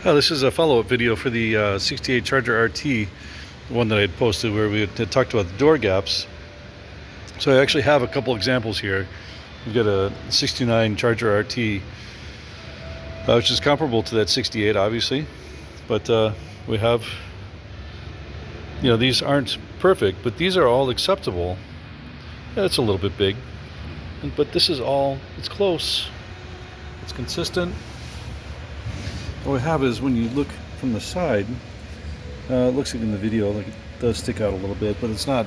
This is a follow-up video for the 68 Charger RT, one that I had posted where we had talked about the door gaps. So I actually have a couple examples here. We've got a 69 Charger RT, which is comparable to that 68, obviously. But we have, these aren't perfect, but these are all acceptable. Yeah, it's a little bit big, but this is all, it's close, it's consistent. What we have is when you look from the side, it looks like in the video like it does stick out a little bit, but it's not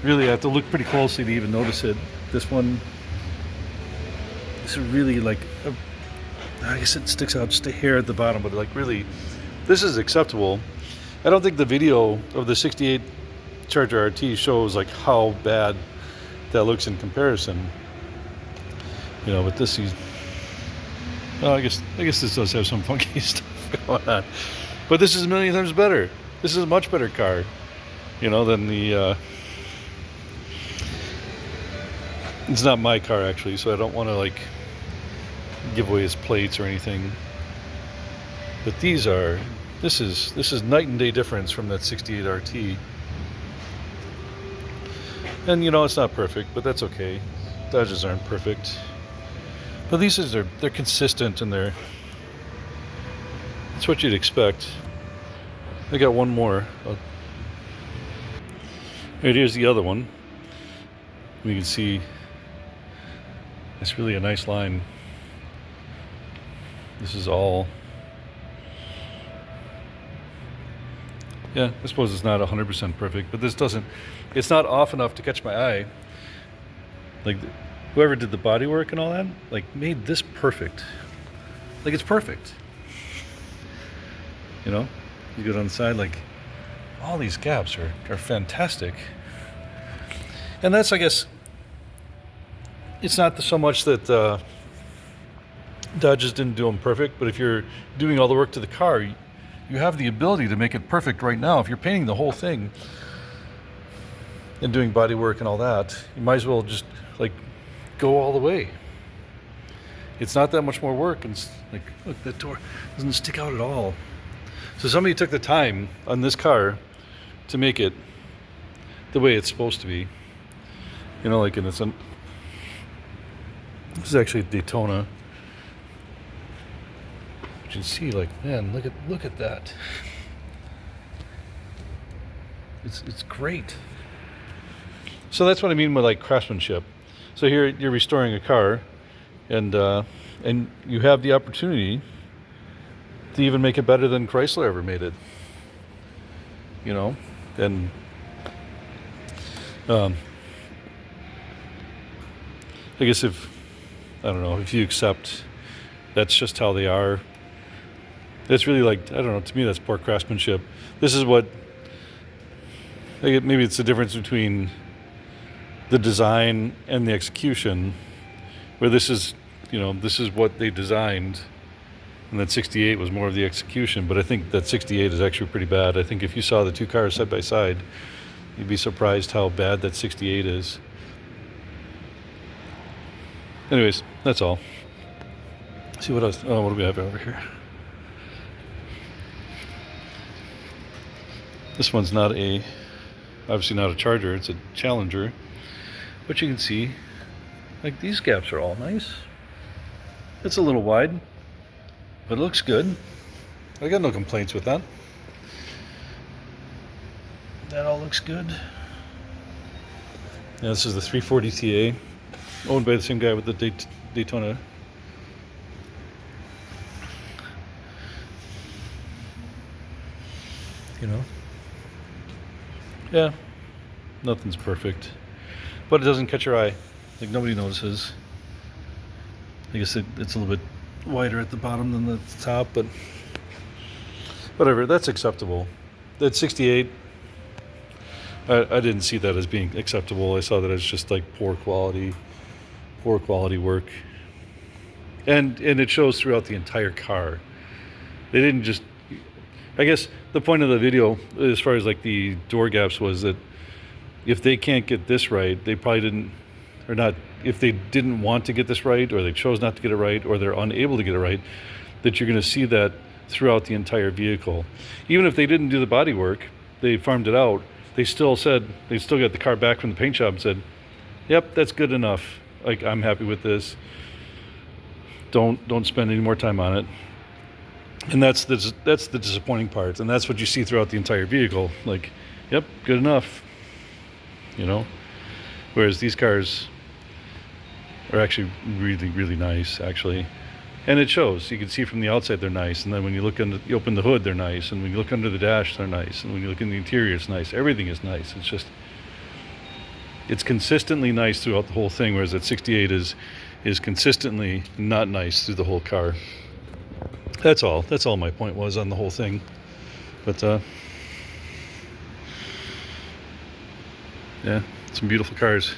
really. I have to look pretty closely to even notice it. This is really like I guess it sticks out just a hair at the bottom, but like really, this is acceptable. I don't think the video of the 68 Charger RT shows like how bad that looks in comparison. But this is. I guess this does have some funky stuff going on, but this is a million times better. This is a much better car, than the. It's not my car actually, so I don't want to like give away his plates or anything. But these are. This is night and day difference from that 68 RT. And it's not perfect, but that's okay. Dodges aren't perfect. But these they're consistent and that's what you'd expect. I got one more. Here's the other one. You can see it's really a nice line. This is all. Yeah, I suppose it's not 100% perfect, but it's not off enough to catch my eye. Like whoever did the body work and all that, like made this perfect. Like it's perfect. You go down the side, like all these gaps are fantastic. And that's, I guess, it's not so much that Dodges didn't do them perfect, but if you're doing all the work to the car, you have the ability to make it perfect right now. If you're painting the whole thing and doing body work and all that, you might as well just like go all the way. It's not that much more work, and like, look, that door doesn't stick out at all. So somebody took the time on this car to make it the way it's supposed to be. Like this is actually a Daytona. But you see, like, man, look at that. It's great. So that's what I mean by like craftsmanship. So here you're restoring a car, and you have the opportunity to even make it better than Chrysler ever made it. And I guess if you accept that's just how they are, that's really like, I don't know, to me that's poor craftsmanship. This is what, maybe it's the difference between the design and the execution, where this is what they designed, and that 68 was more of the execution. But I think that 68 is actually pretty bad. I think if you saw the two cars side by side, you'd be surprised how bad that 68 is. Anyways, that's all. Let's see what else. Oh, what do we have over here? This one's obviously not a Charger, it's a Challenger. But you can see, like, these gaps are all nice. It's a little wide, but it looks good. I got no complaints with that. That all looks good. Yeah, this is the 340 TA, owned by the same guy with the Daytona. Yeah, nothing's perfect, but it doesn't catch your eye. Like, nobody notices. I guess it's a little bit wider at the bottom than the top, but whatever, that's acceptable. That 68, I didn't see that as being acceptable. I saw that as just like poor quality work. And it shows throughout the entire car. They didn't just, I guess the point of the video as far as like the door gaps was that if they can't get this right, they probably didn't, or not, if they didn't want to get this right, or they chose not to get it right, or they're unable to get it right, that you're going to see that throughout the entire vehicle. Even if they didn't do the body work, they farmed it out, they still said, they still got the car back from the paint shop and said, yep, that's good enough. Like, I'm happy with this. Don't spend any more time on it. And that's the disappointing part. And that's what you see throughout the entire vehicle. Like, yep, good enough. You know? Whereas these cars are actually really, really nice, actually. And it shows. You can see from the outside they're nice, and then when you look under, you open the hood, they're nice, and when you look under the dash, they're nice, and when you look in the interior, it's nice. Everything is nice. It's just, it's consistently nice throughout the whole thing, whereas that 68 is consistently not nice through the whole car. That's all. That's all my point was on the whole thing. But yeah, some beautiful cars.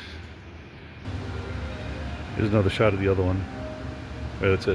Here's another shot of the other one. Right, that's it.